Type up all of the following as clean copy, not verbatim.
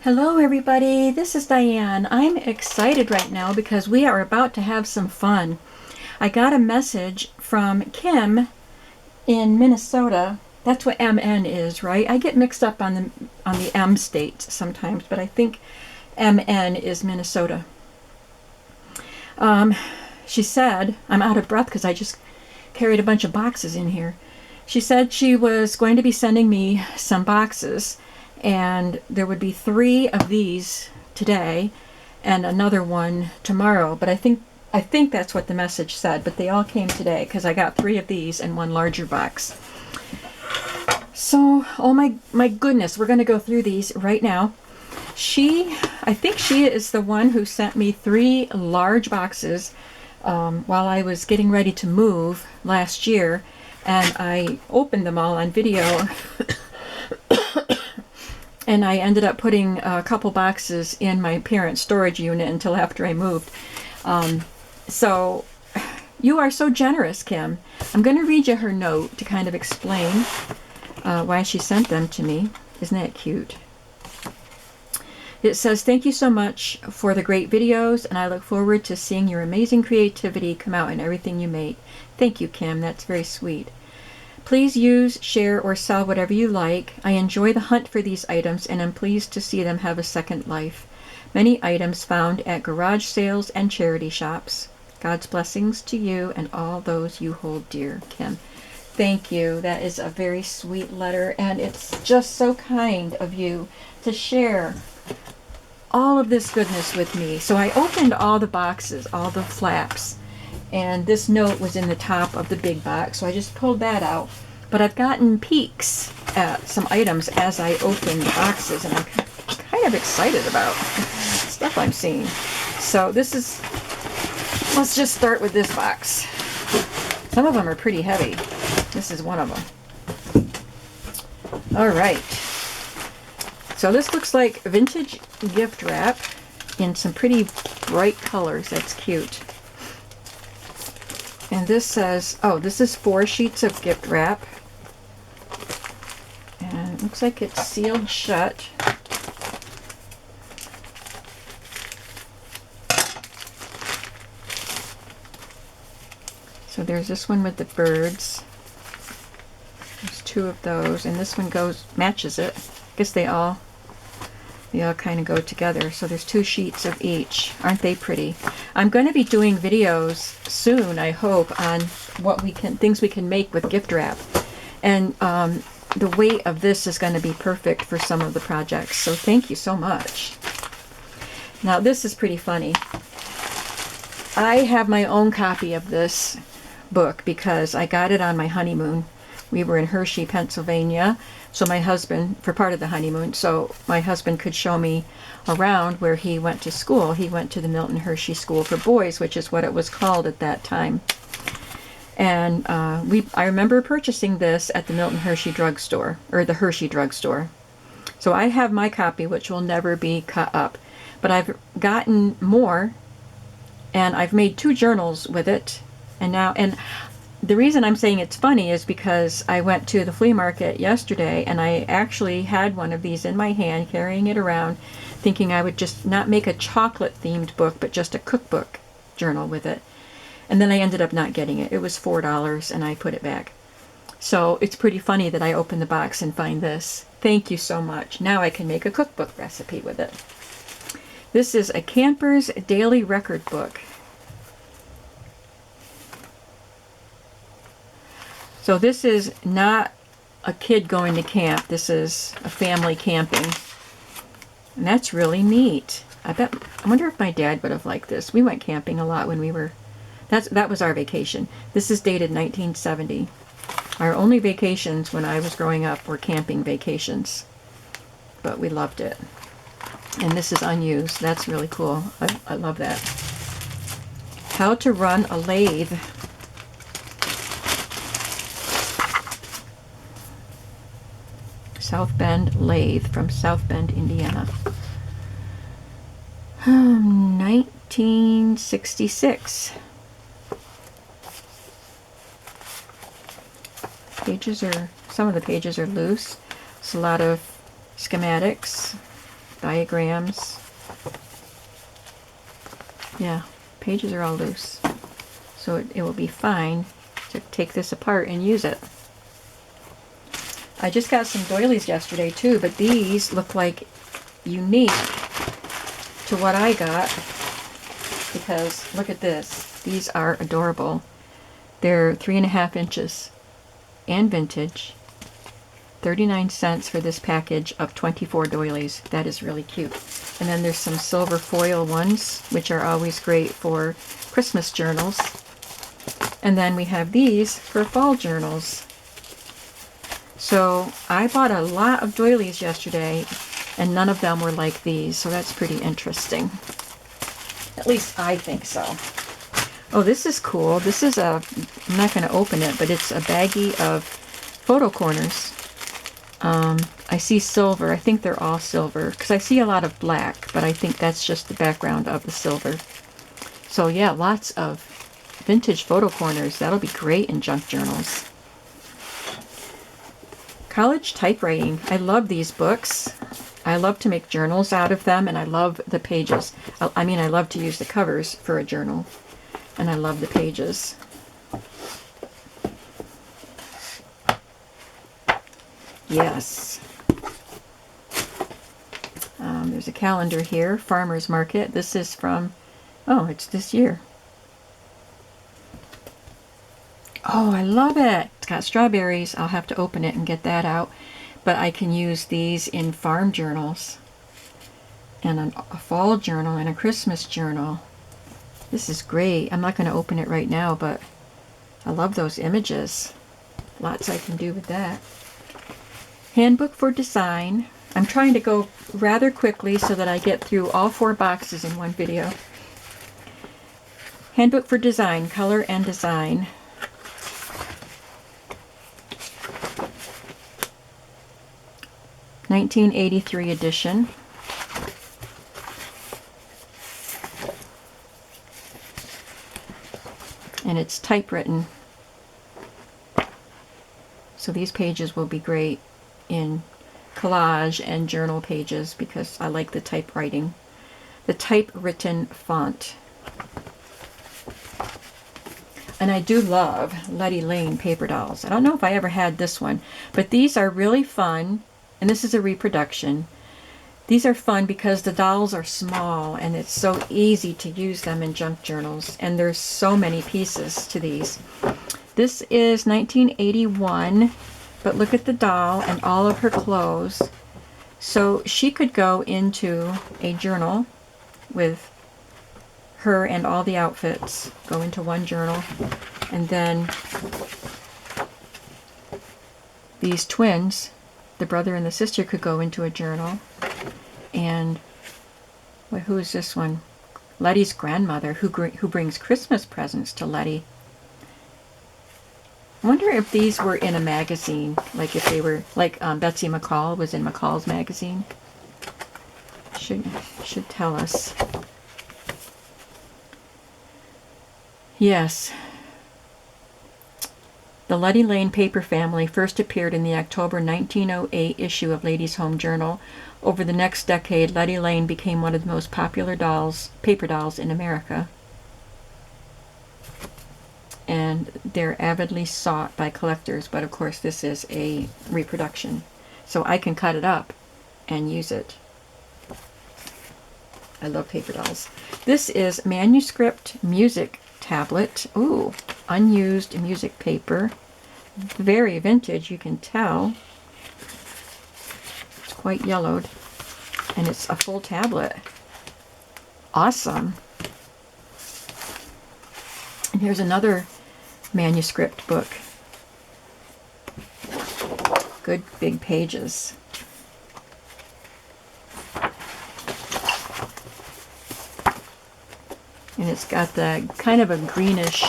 Hello everybody, this is Diane. I'm excited right now because we are about to have some fun. I got a message from Kim in Minnesota. That's what MN is, right? I get mixed up on the M states sometimes, but I think MN is Minnesota. She said, I'm out of breath because I just carried a bunch of boxes in here. She said she was going to be sending me some boxes, and there would be 3 of these today and another one tomorrow. But I think that's what the message said, but they all came today because I got 3 of these and 1 larger box. So, oh my goodness, we're going to go through these right now. I think she is the one who sent me 3 large boxes while I was getting ready to move last year, and I opened them all on video. And I ended up putting a couple boxes in my parents' storage unit until after I moved. So you are so generous, Kim. I'm going to read you her note to kind of explain why she sent them to me. Isn't that cute? It says, "Thank you so much for the great videos, and I look forward to seeing your amazing creativity come out in everything you make." Thank you, Kim. That's very sweet. "Please use, share, or sell whatever you like. I enjoy the hunt for these items and am pleased to see them have a second life. Many items found at garage sales and charity shops. God's blessings to you and all those you hold dear, Kim." Thank you. That is a very sweet letter, and it's just so kind of you to share all of this goodness with me. So I opened all the boxes, all the flaps, and this note was in the top of the big box, so I just pulled that out. But I've gotten peeks at some items as I open the boxes, and I'm kind of excited about stuff I'm seeing. So let's just start with this box. Some of them are pretty heavy. This is one of them. All right. So this looks like vintage gift wrap in some pretty bright colors. That's cute. And this says, oh, this is 4 sheets of gift wrap. And it looks like it's sealed shut. So there's this one with the birds. There's 2 of those, and this one matches it. I guess they all kind of go together. So there's 2 sheets of each. Aren't they pretty? I'm going to be doing videos soon, I hope, on things we can make with gift wrap. And the weight of this is going to be perfect for some of the projects. So thank you so much. Now this is pretty funny. I have my own copy of this book because I got it on my honeymoon. We were in Hershey, Pennsylvania, so my husband, for part of the honeymoon, so my husband could show me around where he went to school. He went to the Milton Hershey School for Boys, which is what it was called at that time. And I remember purchasing this at the Milton Hershey drugstore, or the Hershey drugstore. So I have my copy, which will never be cut up. But I've gotten more, and I've made 2 journals with it. And the reason I'm saying it's funny is because I went to the flea market yesterday, and I actually had one of these in my hand, carrying it around, thinking I would just not make a chocolate-themed book, but just a cookbook journal with it. And then I ended up not getting it. It was $4, and I put it back. So it's pretty funny that I open the box and find this. Thank you so much. Now I can make a cookbook recipe with it. This is a camper's daily record book. So this is not a kid going to camp. This is a family camping. And that's really neat. I wonder if my dad would have liked this. We went camping a lot when we were, that was our vacation. This is dated 1970. Our only vacations when I was growing up were camping vacations. But we loved it. And this is unused. That's really cool. I love that. How to run a lathe. South Bend lathe from South Bend, Indiana. 1966. Some of the pages are loose. It's a lot of schematics, diagrams. Yeah, pages are all loose. So it will be fine to take this apart and use it. I just got some doilies yesterday too, but these look like unique to what I got because look at this. These are adorable. They're 3.5 inches and vintage. 39 cents for this package of 24 doilies. That is really cute. And then there's some silver foil ones, which are always great for Christmas journals. And then we have these for fall journals. So I bought a lot of doilies yesterday, and none of them were like these, so that's pretty interesting. At least I think so. Oh, this is cool. This is I'm not going to open it, but it's a baggie of photo corners. I see silver. I think they're all silver, because I see a lot of black, but I think that's just the background of the silver. So yeah, lots of vintage photo corners. That'll be great in junk journals. College typewriting. I love these books. I love to make journals out of them, and I love the pages. I mean, I love to use the covers for a journal, and I love the pages. Yes. There's a calendar here, Farmer's Market. This is from, oh, it's this year. Oh, I love it. It's got strawberries. I'll have to open it and get that out. But I can use these in farm journals and a fall journal and a Christmas journal. This is great. I'm not going to open it right now, but I love those images. Lots I can do with that. Handbook for design. I'm trying to go rather quickly so that I get through all 4 boxes in one video. Handbook for design, color and design. (1983) edition. And it's typewritten. So these pages will be great in collage and journal pages because I like the typewriting. The typewritten font. And I do love Luddy Lane paper dolls. I don't know if I ever had this one, but these are really fun. And this is a reproduction. These are fun because the dolls are small and it's so easy to use them in junk journals. And there's so many pieces to these. This is 1981, but look at the doll and all of her clothes. So she could go into a journal with her and all the outfits. Go into one journal. And then these twins, the brother and the sister, could go into a journal. And who is this one? Luddy's grandmother, who brings Christmas presents to Luddy. I wonder if these were in a magazine, like if they were, like Betsy McCall was in McCall's magazine. Should tell us. Yes. The Luddy Lane paper family first appeared in the October 1908 issue of Ladies' Home Journal. Over the next decade, Luddy Lane became one of the most popular paper dolls in America. And they're avidly sought by collectors, but of course this is a reproduction. So I can cut it up and use it. I love paper dolls. This is Manuscript music tablet. Ooh, unused music paper. Very vintage, you can tell. It's quite yellowed. And it's a full tablet. Awesome. And here's another manuscript book. Good big pages. And it's got the kind of a greenish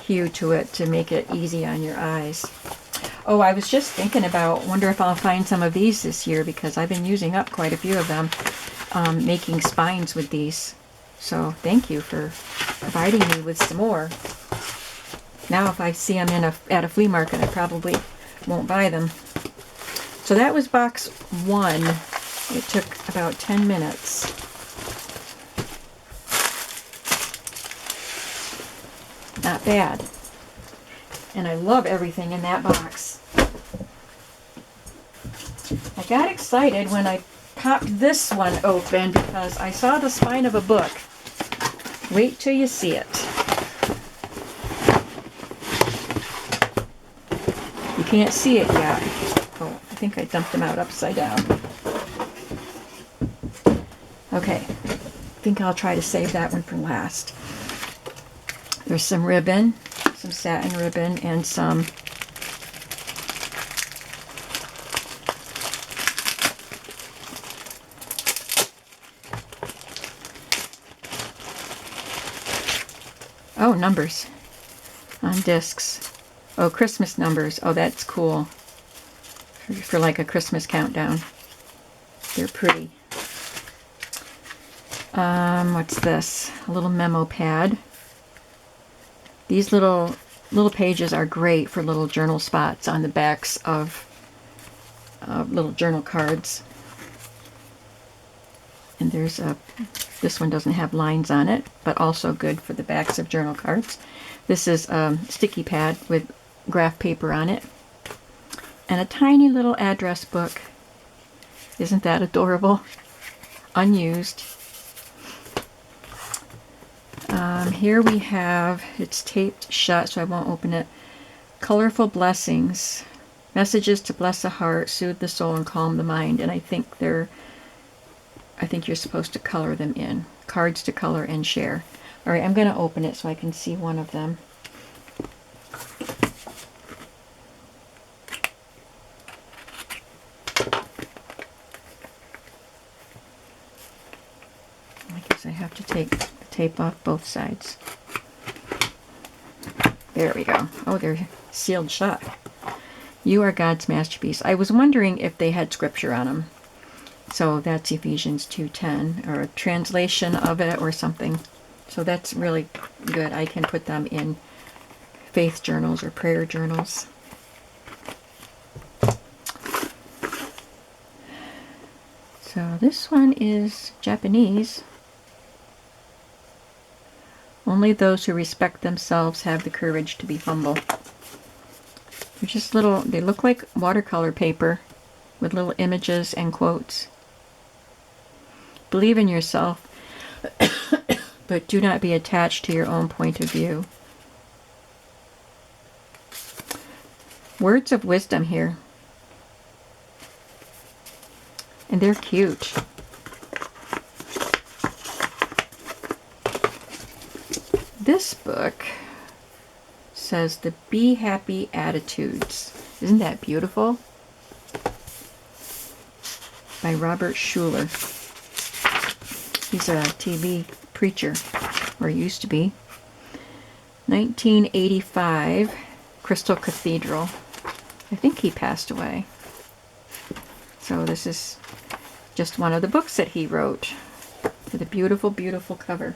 hue to it to make it easy on your eyes. Oh, I was just thinking about, wonder if I'll find some of these this year because I've been using up quite a few of them, making spines with these. So thank you for providing me with some more. Now if I see them at a flea market, I probably won't buy them. So that was box 1. It took about 10 minutes. Not bad. And I love everything in that box. I got excited when I popped this one open because I saw the spine of a book. Wait till you see it. You can't see it yet. Oh, I think I dumped them out upside down. Okay, I think I'll try to save that one for last. There's some ribbon, some satin ribbon, and some numbers on discs. Oh, Christmas numbers. Oh, that's cool. For like a Christmas countdown. They're pretty. What's this? A little memo pad. These little pages are great for little journal spots on the backs of little journal cards. And there's this one doesn't have lines on it, but also good for the backs of journal cards. This is a sticky pad with graph paper on it. And a tiny little address book. Isn't that adorable? Unused. Here we have, it's taped shut so I won't open it. Colorful blessings. Messages to bless the heart, soothe the soul, and calm the mind. And I think you're supposed to color them in. Cards to color and share. All right, I'm going to open it so I can see one of them. I guess I have to take the tape off both sides. There we go. Oh, they're sealed shut. You are God's masterpiece. I was wondering if they had scripture on them. So that's Ephesians 2:10, or a translation of it or something. So that's really good. I can put them in faith journals or prayer journals. So this one is Japanese. Only those who respect themselves have the courage to be humble. They're just little, they look like watercolor paper with little images and quotes. Believe in yourself, but do not be attached to your own point of view. Words of wisdom here. And they're cute. This book says the Be Happy Attitudes. Isn't that beautiful? By Robert Schuller. He's a TV preacher, or he used to be. 1985, Crystal Cathedral. I think he passed away. So this is just one of the books that he wrote with a beautiful, beautiful cover.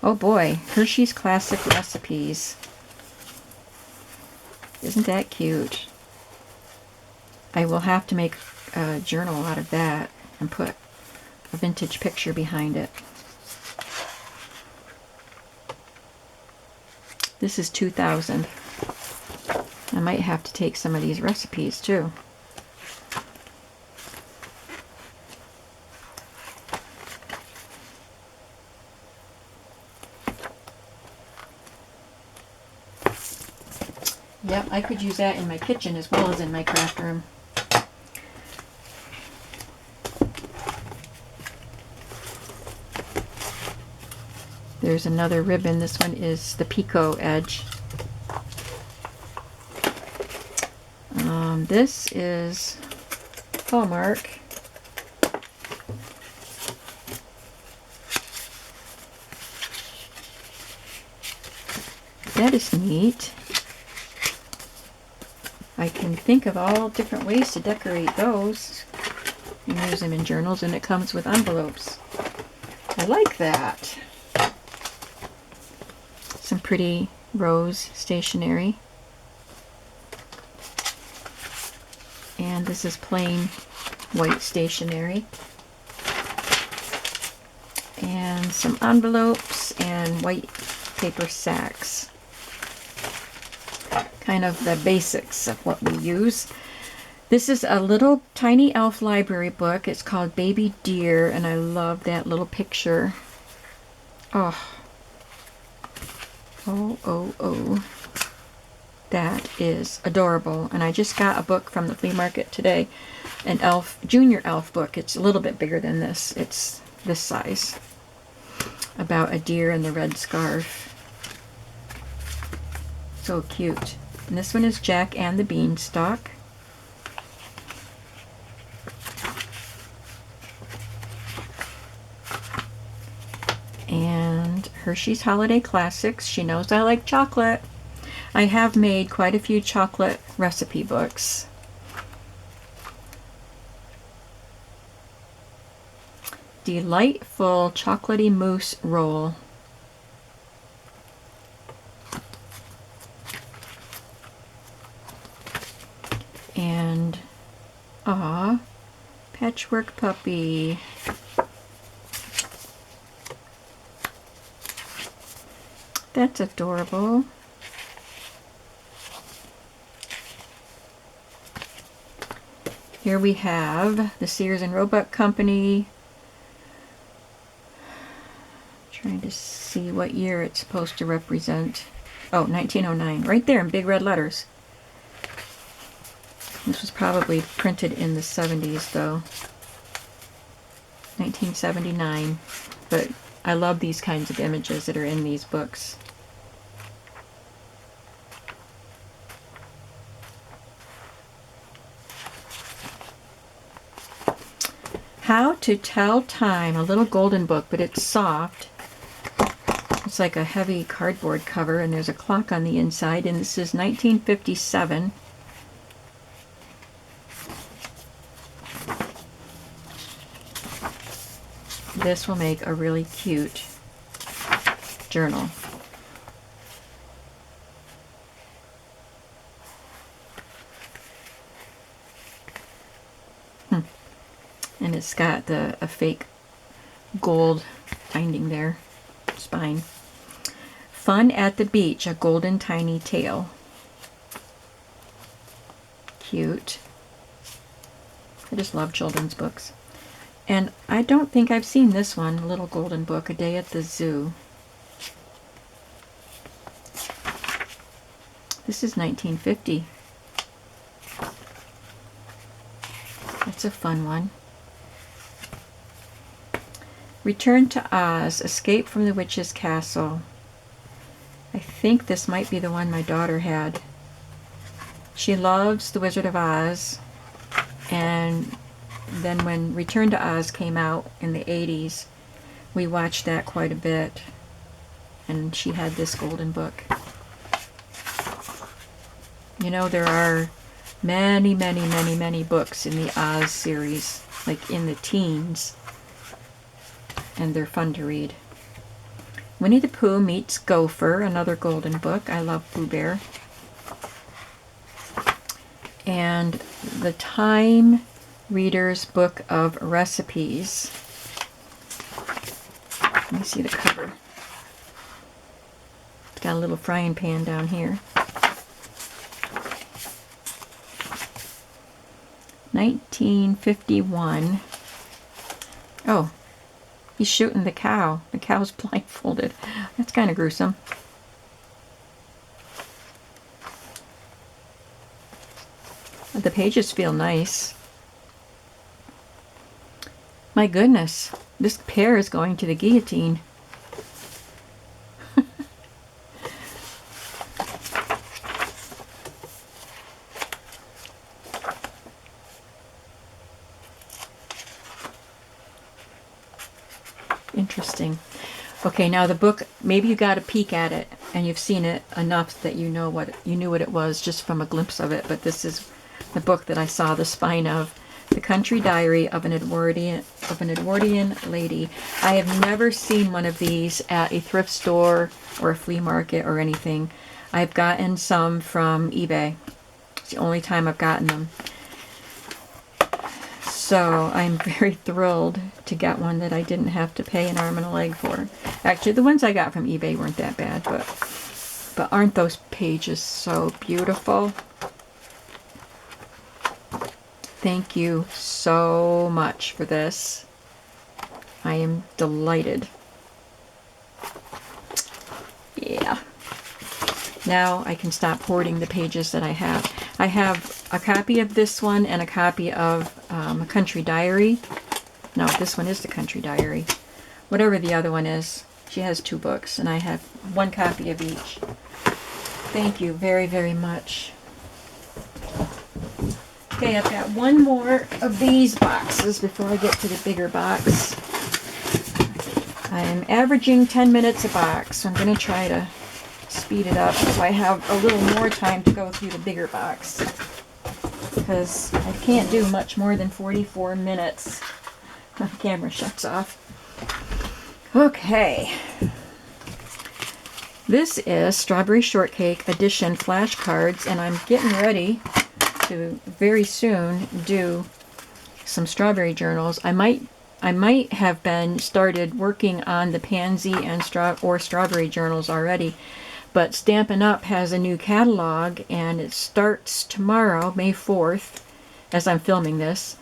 Oh boy, Hershey's Classic Recipes. Isn't that cute? I will have to make a journal out of that and put a vintage picture behind it. This is 2000. I might have to take some of these recipes too. Yep, I could use that in my kitchen as well as in my craft room. There's another ribbon. This one is the Pico Edge. This is Hallmark. That is neat. I can think of all different ways to decorate those and use them in journals, and it comes with envelopes. I like that. Some pretty rose stationery. And this is plain white stationery. And some envelopes and white paper sacks. Kind of the basics of what we use. This is a little tiny elf library book. It's called Baby Deer, and I love that little picture. Oh. Oh, oh, oh. That is adorable. And I just got a book from the flea market today. An elf, junior elf book. It's a little bit bigger than this. It's this size. About a deer and the red scarf. So cute. And this one is Jack and the Beanstalk. And Hershey's Holiday Classics. She knows I like chocolate. I have made quite a few chocolate recipe books. Delightful chocolatey mousse roll. And, aw, patchwork puppy. That's adorable. Here we have the Sears and Roebuck Company. Trying to see what year it's supposed to represent. Oh, 1909. Right there in big red letters. This was probably printed in the 70s, though. 1979. But I love these kinds of images that are in these books. How to Tell Time, a little golden book, but it's soft. It's like a heavy cardboard cover, and there's a clock on the inside, and this is 1957. This will make a really cute journal. And it's got a fake gold binding there, spine. Fun at the Beach, a golden tiny tale. Cute. I just love children's books. And I don't think I've seen this one, Little Golden Book, A Day at the Zoo. This is 1950. That's a fun one. Return to Oz, Escape from the Witch's Castle. I think this might be the one my daughter had. She loves The Wizard of Oz, and then when Return to Oz came out in the 80s, we watched that quite a bit, and she had this golden book. You know, there are many, many, many, many books in the Oz series, like in the teens, and they're fun to read. Winnie the Pooh Meets Gopher, another golden book. I love Pooh Bear. And the Time Reader's Book of Recipes. Let me see the cover. It's got a little frying pan down here. 1951. Oh, he's shooting the cow. The cow's blindfolded. That's kind of gruesome. But the pages feel nice. My goodness, this pear is going to the guillotine. Interesting. Okay, now the book, maybe you got a peek at it and you've seen it enough that you knew what it was just from a glimpse of it, but this is the book that I saw the spine of. The Country Diary of an Edwardian Lady. I have never seen one of these at a thrift store or a flea market or anything. I've gotten some from eBay. It's the only time I've gotten them. So I'm very thrilled to get one that I didn't have to pay an arm and a leg for. Actually, the ones I got from eBay weren't that bad, but aren't those pages so beautiful? Thank you so much for this. I am delighted. Yeah. Now I can stop hoarding the pages that I have. I have a copy of this one and a copy of a Country Diary. No, this one is the Country Diary. Whatever the other one is. She has 2 books, and I have 1 copy of each. Thank you very, very much. Okay, I've got 1 more of these boxes before I get to the bigger box. I am averaging 10 minutes a box, so I'm going to try to speed it up so I have a little more time to go through the bigger box. Because I can't do much more than 44 minutes. My camera shuts off. Okay. This is Strawberry Shortcake Edition flashcards, and I'm getting ready to very soon do some strawberry journals. I might have been started working on the pansy and strawberry journals already, but Stampin' Up! Has a new catalog, and it starts tomorrow, May 4th, as I'm filming this,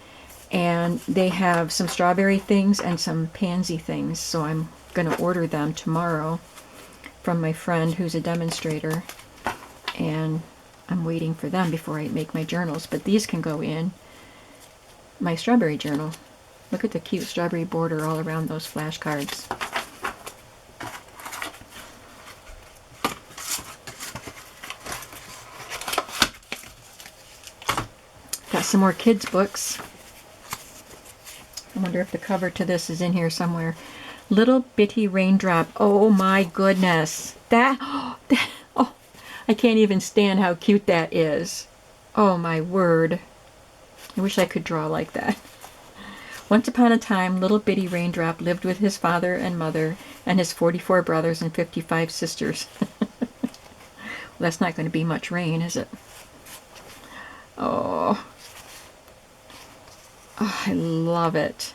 and they have some strawberry things and some pansy things, so I'm going to order them tomorrow from my friend who's a demonstrator, and I'm waiting for them before I make my journals, but these can go in my strawberry journal. Look at the cute strawberry border all around those flashcards. Got some more kids' books. I wonder if the cover to this is in here somewhere. Little Bitty Raindrop. Oh my goodness. Oh, I can't even stand how cute that is. Oh my word. I wish I could draw like that. Once upon a time, little Bitty Raindrop lived with his father and mother and his 44 brothers and 55 sisters. Well, that's not going to be much rain, is it? Oh, I love it.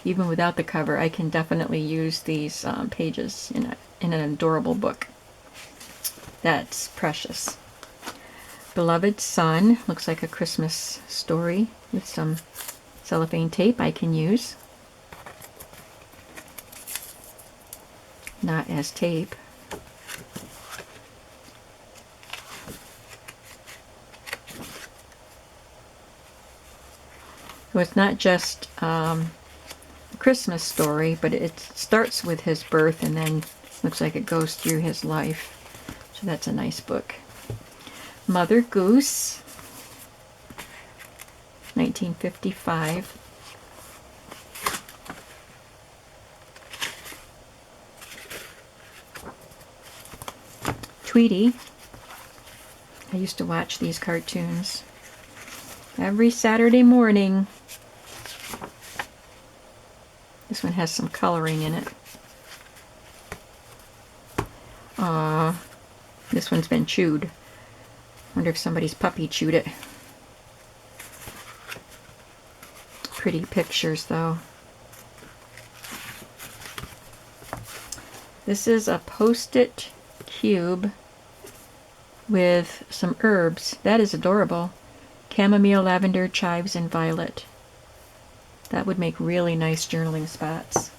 Even without the cover, I can definitely use these pages in an adorable book. That's precious. Beloved Son, looks like a Christmas story with some cellophane tape I can use. Not as tape. So it's not just a Christmas story, but it starts with his birth and then looks like it goes through his life. So that's a nice book. Mother Goose, 1955. Tweety. I used to watch these cartoons every Saturday morning. This one has some coloring in it. This one's been chewed. Wonder if somebody's puppy chewed it. Pretty pictures though. This is a Post-it cube with some herbs. That is adorable. Chamomile, lavender, chives, and violet. That would make really nice journaling spots.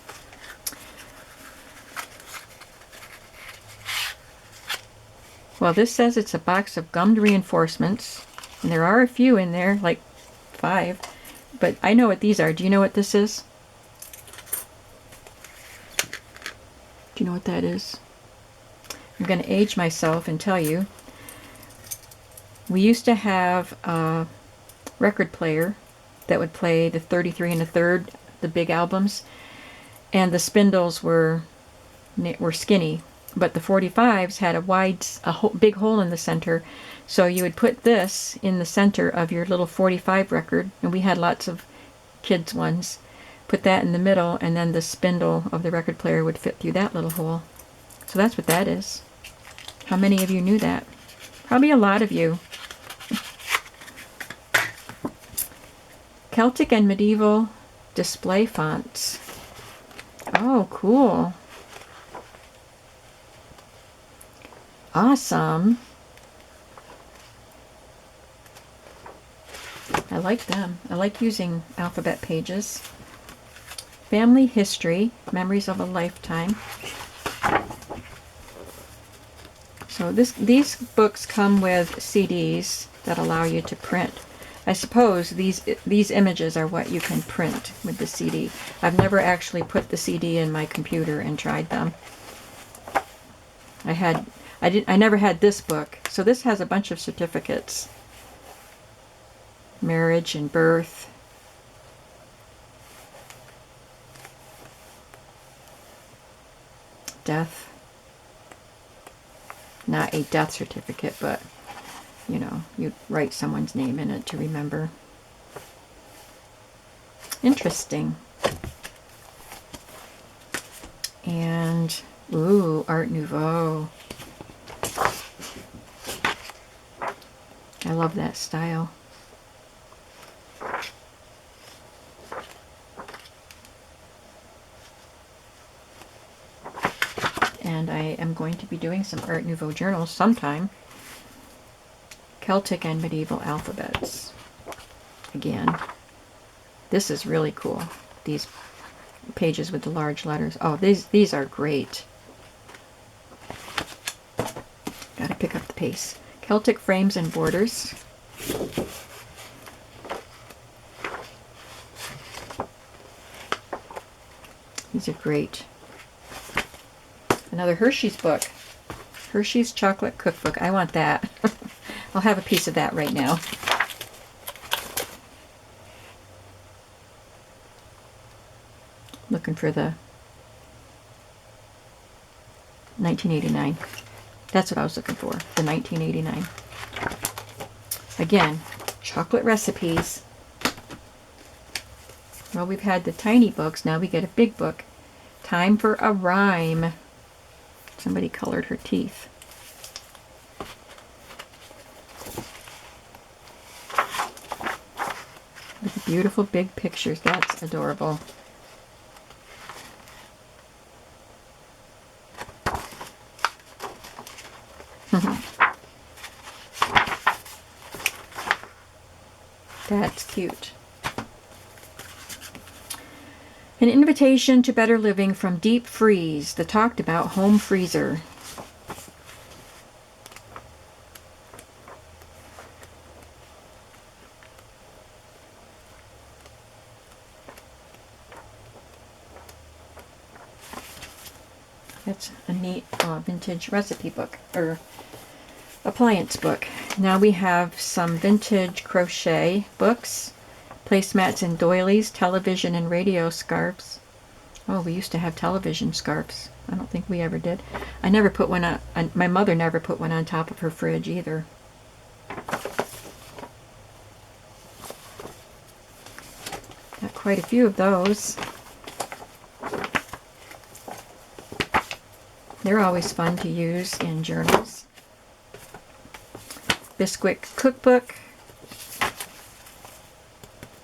Well, this says it's a box of gummed reinforcements, and there are a few in there, like 5, but I know what these are. Do you know what this is? Do you know what that is? I'm going to age myself and tell you. We used to have a record player that would play the 33 and a third, the big albums, and the spindles were skinny, but the 45s had a big hole in the center, so you would put this in the center of your little 45 record, and we had lots of kids ones. Put that in the middle, and then the spindle of the record player would fit through that little hole. So that's what that is. How many of you knew that? Probably a lot of you. Celtic and medieval display fonts. Oh, cool. Awesome. I like them. I like using alphabet pages. Family history, memories of a lifetime. So these books come with CDs that allow you to print. I suppose these images are what you can print with the CD. I've never actually put the CD in my computer and tried them. I never had this book. So this has a bunch of certificates. Marriage and birth. Death. Not a death certificate, but you know, you write someone's name in it to remember. Interesting. And, ooh, Art Nouveau. I love that style. And I am going to be doing some Art Nouveau journals sometime. Celtic and medieval alphabets. Again, this is really cool. These pages with the large letters. Oh, these are great. Gotta pick up the pace. Celtic frames and borders. These are great. Another Hershey's book. Hershey's Chocolate Cookbook. I want that. I'll have a piece of that right now. Looking for the 1989. That's what I was looking for, the 1989. Again, chocolate recipes. Well, we've had the tiny books, now we get a big book. Time for a Rhyme. Somebody colored her teeth. With beautiful big pictures. That's adorable. That's cute. An invitation to better living from Deep Freeze, the talked about home freezer. That's a neat vintage recipe book, or appliance book. Now we have some vintage crochet books, placemats and doilies, television and radio scarves. Oh, we used to have television scarves. I don't think we ever did. I never put one on, my mother never put one on top of her fridge either. Got quite a few of those. They're always fun to use in journals. Bisquick Cookbook.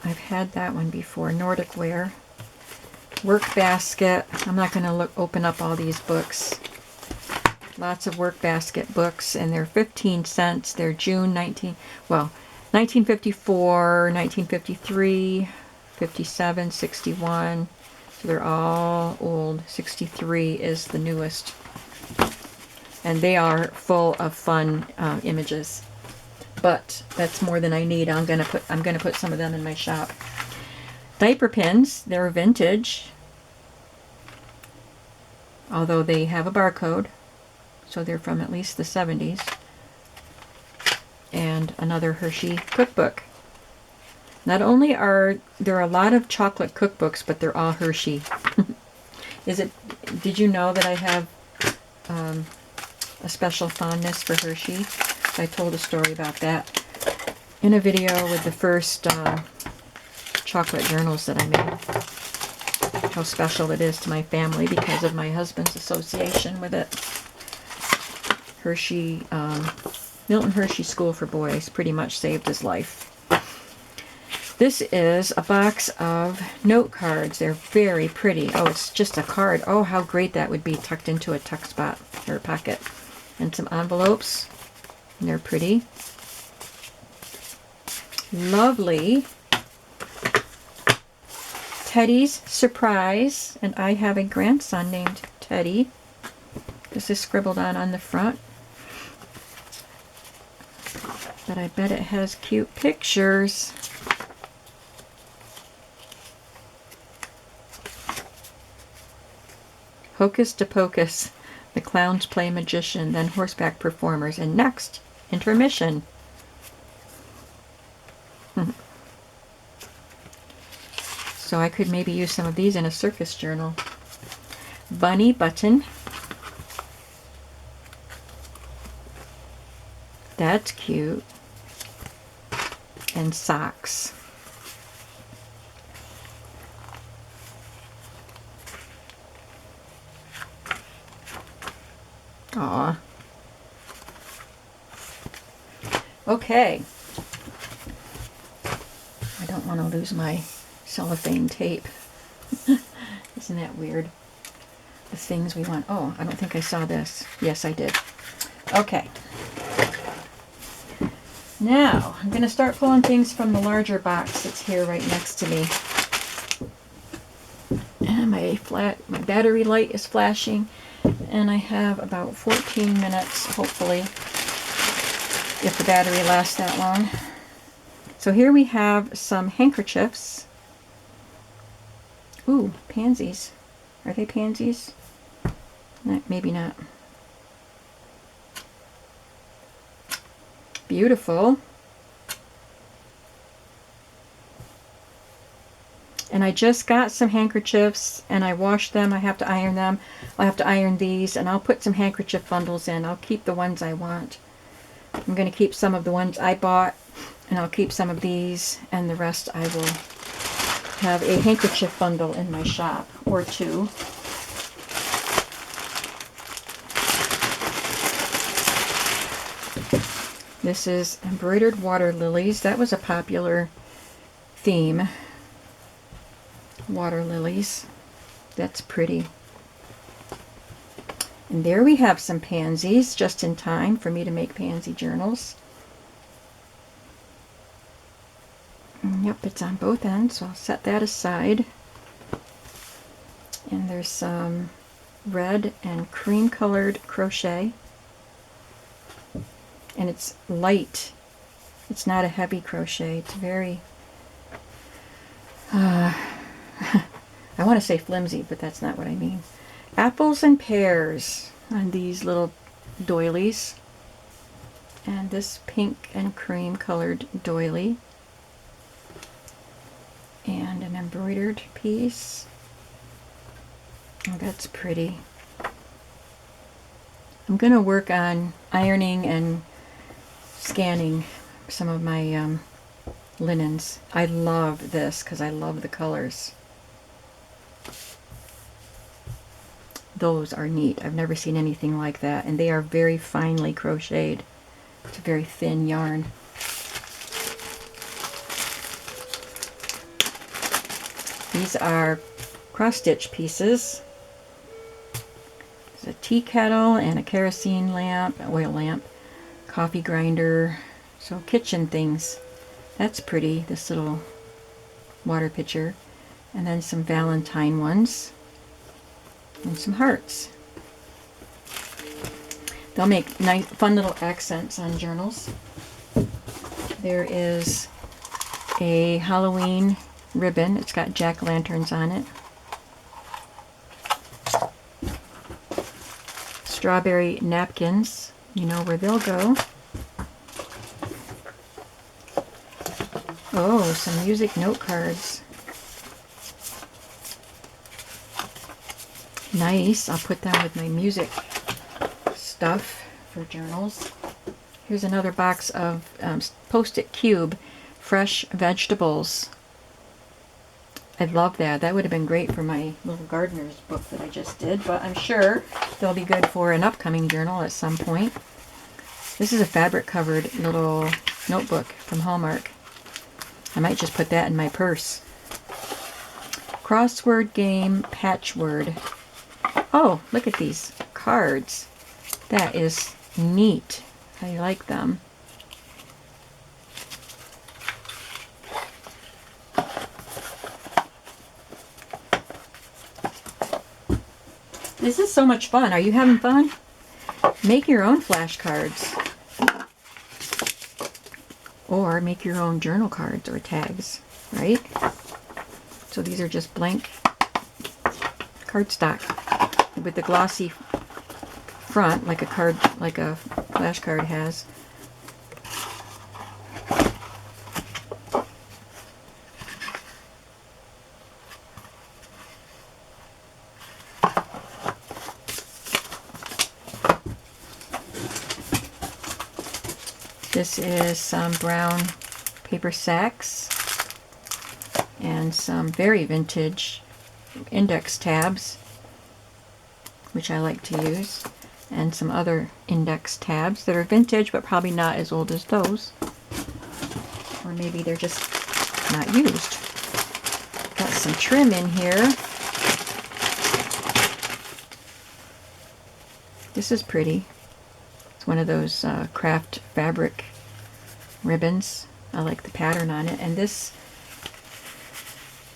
I've had that one before. Nordic Wear. Work Basket. I'm not going to open up all these books. Lots of Work Basket books, and they're 15 cents. They're June 1954, 1953, 57, 61. So they're all old. 63 is the newest. And they are full of fun images. But that's more than I need. I'm gonna put some of them in my shop. Diaper pins, they're vintage. Although they have a barcode. So they're from at least the 70s. And another Hershey cookbook. Not only are there a lot of chocolate cookbooks, but they're all Hershey. Did you know that I have a special fondness for Hershey? I told a story about that in a video with the first chocolate journals that I made. How special it is to my family because of my husband's association with it. Hershey, Milton Hershey School for Boys pretty much saved his life. This is a box of note cards. They're very pretty. Oh, it's just a card. Oh, how great that would be tucked into a tuck spot or pocket. And some envelopes. And they're pretty. Lovely. Teddy's Surprise. And I have a grandson named Teddy. This is scribbled on the front. But I bet it has cute pictures. Hocus to Pocus. The clowns play magician, then horseback performers, and next, intermission. So I could maybe use some of these in a circus journal. Bunny button. That's cute. And socks. Aw. Okay. I don't want to lose my cellophane tape. Isn't that weird? The things we want. Oh, I don't think I saw this. Yes, I did. Okay. Now, I'm going to start pulling things from the larger box that's here right next to me. And my battery light is flashing. And I have about 14 minutes, hopefully, if the battery lasts that long. So here we have some handkerchiefs. Ooh, pansies. Are they pansies? Maybe not. Beautiful. And I just got some handkerchiefs and I washed them. I have to iron them. I'll have to iron these and I'll put some handkerchief bundles in. I'll keep the ones I want. I'm going to keep some of the ones I bought and I'll keep some of these and the rest I will have a handkerchief bundle in my shop or two. This is Embroidered Water Lilies. That was a popular theme. Water lilies. That's pretty. And there we have some pansies, just in time for me to make pansy journals. And yep, it's on both ends, so I'll set that aside. And there's some red and cream colored crochet. And it's light. It's not a heavy crochet. It's very I want to say flimsy, but that's not what I mean. Apples and pears on these little doilies. And this pink and cream colored doily. And an embroidered piece. Oh, that's pretty. I'm going to work on ironing and scanning some of my linens. I love this because I love the colors. Those are neat. I've never seen anything like that. And they are very finely crocheted. It's a very thin yarn. These are cross-stitch pieces. There's a tea kettle and a kerosene lamp, oil lamp, coffee grinder. So kitchen things. That's pretty, this little water pitcher. And then some Valentine ones. And some hearts. They'll make nice, fun little accents on journals. There is a Halloween ribbon. It's got jack-o'-lanterns on it. Strawberry napkins. You know where they'll go. Oh, some music note cards. Nice. I'll put them with my music stuff for journals. Here's another box of Post-it Cube fresh vegetables. I love that. That would have been great for my little gardener's book that I just did, but I'm sure they'll be good for an upcoming journal at some point. This is a fabric-covered little notebook from Hallmark. I might just put that in my purse. Crossword game patchword. Oh, look at these cards. That is neat. I like them. This is so much fun. Are you having fun? Make your own flashcards. Or make your own journal cards or tags, right? So these are just blank cardstock with the glossy front, like a flashcard has. This is some brown paper sacks and some very vintage index tabs, which I like to use, and some other index tabs that are vintage but probably not as old as those, or maybe they're just not used. Got some trim in here. This is pretty. It's one of those craft fabric ribbons. I like the pattern on it. And this,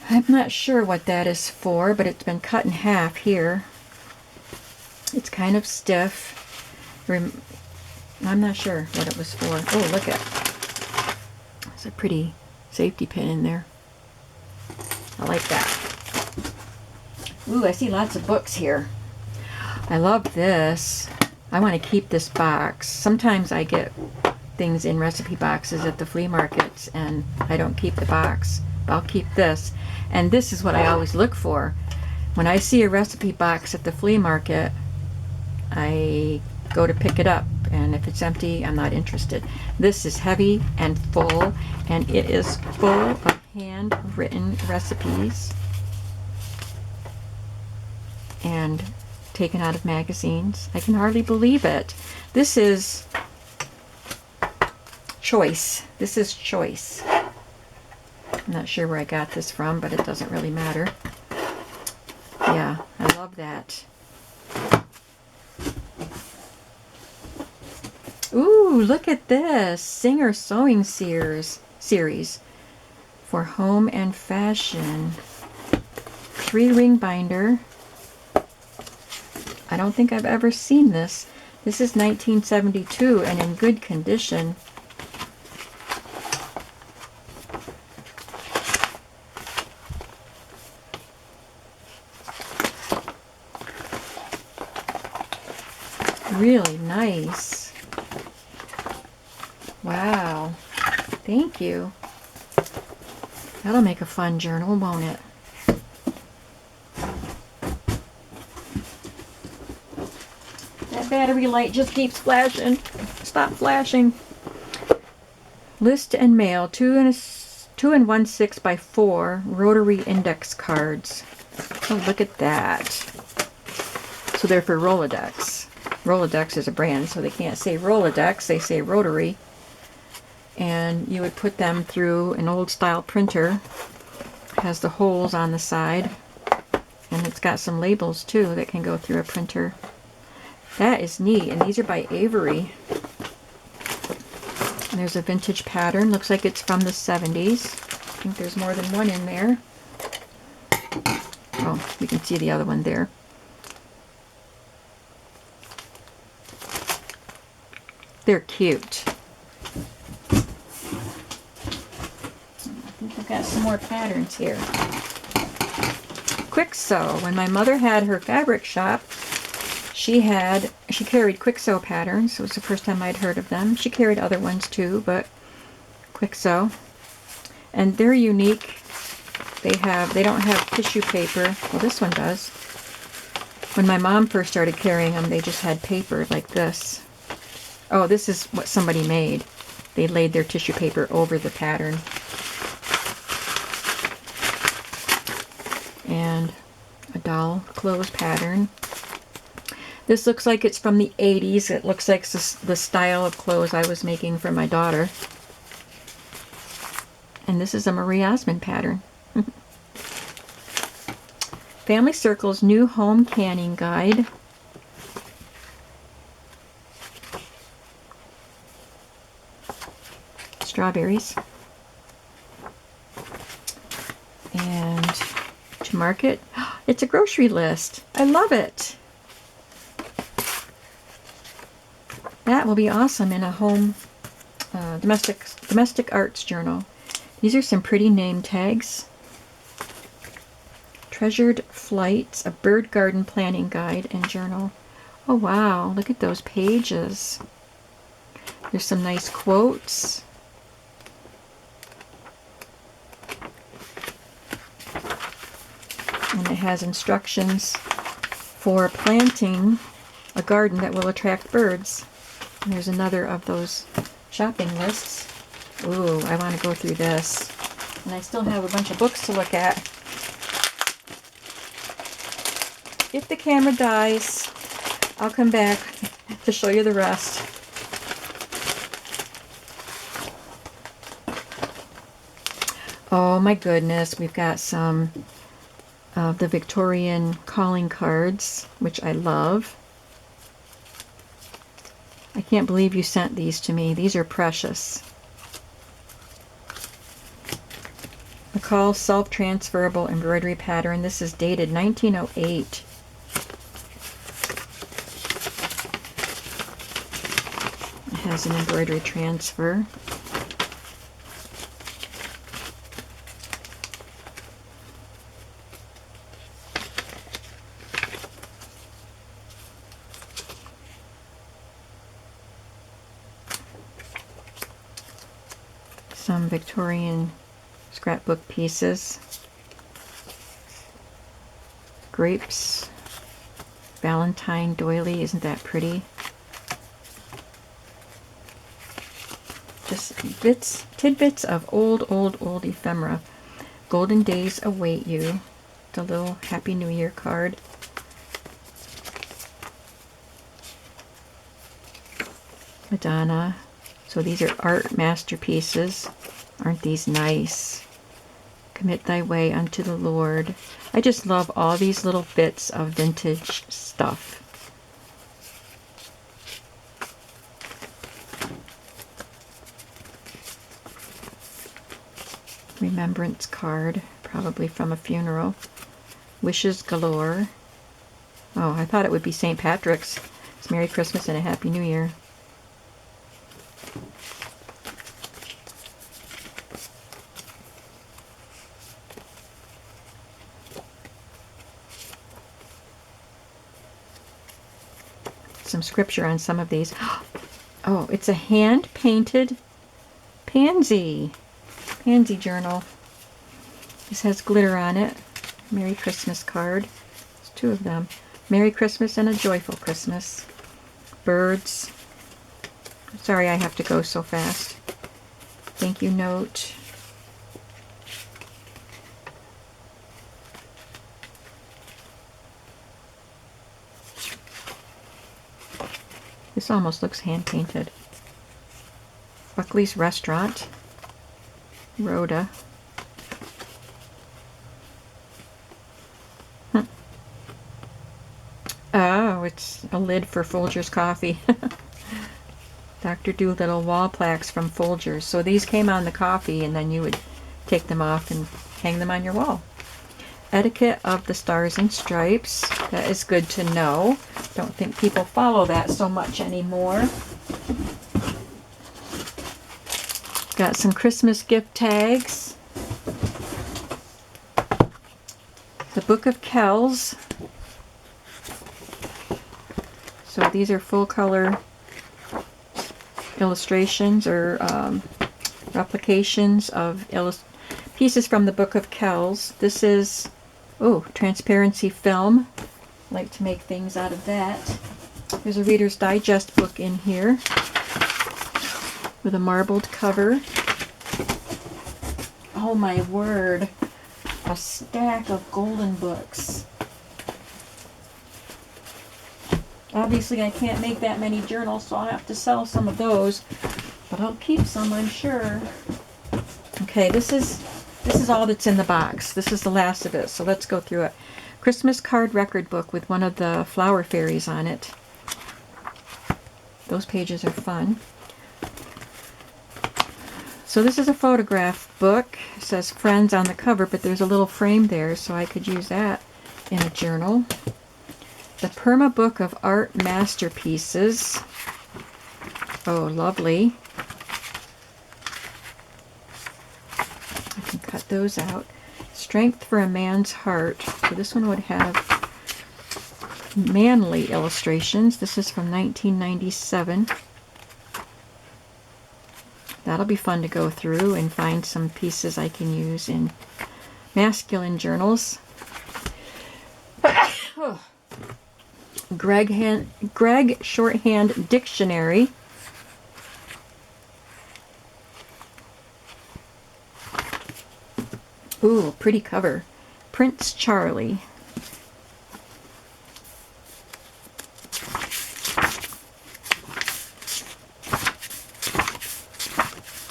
I'm not sure what that is for, but it's been cut in half here. It's kind of stiff. I'm not sure what it was for. Oh, look at it. There's a pretty safety pin in there. I like that. Ooh, I see lots of books here. I love this. I want to keep this box. Sometimes I get things in recipe boxes at the flea markets and I don't keep the box. I'll keep this. And this is what I always look for. When I see a recipe box at the flea market, I go to pick it up, and if it's empty, I'm not interested. This is heavy and full, and it is full of handwritten recipes and taken out of magazines. I can hardly believe it. This is choice. This is choice. I'm not sure where I got this from, but it doesn't really matter. Yeah, I love that. Ooh, look at this. Singer Sewing series for home and fashion. 3-ring binder. I don't think I've ever seen this. This is 1972 and in good condition. Really nice. Wow. Thank you. That'll make a fun journal, won't it? That battery light just keeps flashing. Stop flashing. List and mail. 2 and 1/6 by 4 rotary index cards. Oh, look at that. So they're for Rolodex. Rolodex is a brand, so they can't say Rolodex, they say Rotary. And you would put them through an old style printer. It has the holes on the side, and it's got some labels too that can go through a printer. That is neat, and these are by Avery. And there's a vintage pattern, looks like it's from the 70s. I think there's more than one in there. Oh, you can see the other one there. They're cute. I think I've got some more patterns here. Quick Sew. When my mother had her fabric shop, she carried Quick Sew patterns. It was the first time I'd heard of them. She carried other ones too, but Quick Sew. And they're unique. They don't have tissue paper. Well, this one does. When my mom first started carrying them, they just had paper like this. Oh, this is what somebody made. They laid their tissue paper over the pattern. And a doll clothes pattern. This looks like it's from the 80s. It looks like the style of clothes I was making for my daughter. And this is a Marie Osmond pattern. Family Circle's new home canning guide. Strawberries. And to market, it's a grocery list. I love it. That will be awesome in a home domestic arts journal. These are some pretty name tags. Treasured Flights, a bird garden planning guide and journal. Oh wow, look at those pages. There's some nice quotes. And it has instructions for planting a garden that will attract birds. And there's another of those shopping lists. Ooh, I want to go through this. And I still have a bunch of books to look at. If the camera dies, I'll come back to show you the rest. Oh my goodness, we've got some of the Victorian calling cards, which I love. I can't believe you sent these to me. These are precious. McCall self-transferable embroidery pattern. This is dated 1908. It has an embroidery transfer. Some Victorian scrapbook pieces. Grapes. Valentine doily. Isn't that pretty? Just tidbits of old ephemera. Golden days await you. The little Happy New Year card. Madonna. So these are art masterpieces. Aren't these nice? Commit thy way unto the Lord. I just love all these little bits of vintage stuff. Remembrance card, probably from a funeral. Wishes galore. Oh, I thought it would be St. Patrick's. It's Merry Christmas and a Happy New Year. Some scripture on some of these. Oh, it's a hand-painted pansy journal. This has glitter on it. Merry Christmas card. There's two of them. Merry Christmas and a joyful Christmas. Birds. Sorry I have to go so fast. Thank you note. This almost looks hand-painted. Buckley's Restaurant. Rhoda. Oh, it's a lid for Folgers coffee. Dr. Doolittle wall plaques from Folgers. So these came on the coffee and then you would take them off and hang them on your wall. Etiquette of the Stars and Stripes. That is good to know. Don't think people follow that so much anymore. Got some Christmas gift tags. The Book of Kells. So these are full color illustrations or replications of pieces from the Book of Kells. This is, oh, transparency film. I like to make things out of that. There's a Reader's Digest book in here with a marbled cover. Oh my word, a stack of golden books. Obviously I can't make that many journals, so I'll have to sell some of those, but I'll keep some, I'm sure. Okay, this is all that's in the box. This is the last of it, so let's go through it. Christmas card record book with one of the flower fairies on it. Those pages are fun. So this is a photograph book. It says Friends on the cover, but there's a little frame there, so I could use that in a journal. The Perma Book of Art Masterpieces. Oh, lovely. I can cut those out. Strength for a Man's Heart. So this one would have manly illustrations. This is from 1997. That'll be fun to go through and find some pieces I can use in masculine journals. Oh. Greg Shorthand Dictionary. Ooh, pretty cover. Prince Charlie.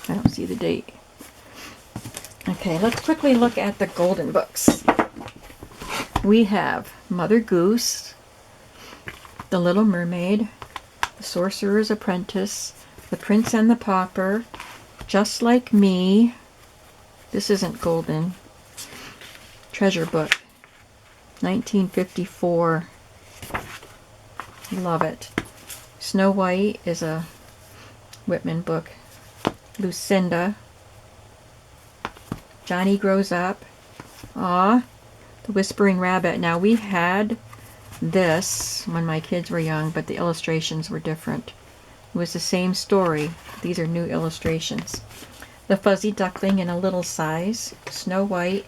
I don't see the date. Okay, let's quickly look at the golden books. We have Mother Goose, The Little Mermaid, The Sorcerer's Apprentice, The Prince and the Pauper, Just Like Me. This isn't golden. Treasure Book, 1954. Love it. Snow White is a Whitman book. Lucinda. Johnny Grows Up. Aw. The Whispering Rabbit. Now we had this when my kids were young, but the illustrations were different. It was the same story. These are new illustrations. The Fuzzy Duckling in a Little Size. Snow White.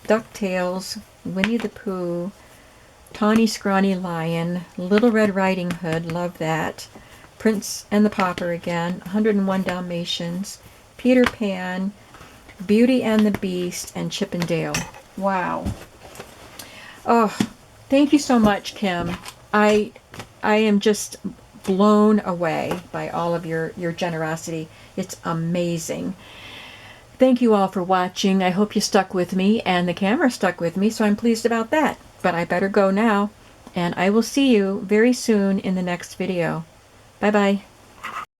DuckTales. Winnie the Pooh. Tawny Scrawny Lion. Little Red Riding Hood. Love that. Prince and the Pauper again. 101 Dalmatians. Peter Pan. Beauty and the Beast. And Chip and Dale. Wow. Oh, thank you so much, Kim. I am just blown away by all of your generosity. It's amazing. Thank you all for watching. I hope you stuck with me, and the camera stuck with me, so I'm pleased about that. But I better go now, and I will see you very soon in the next video. Bye-bye.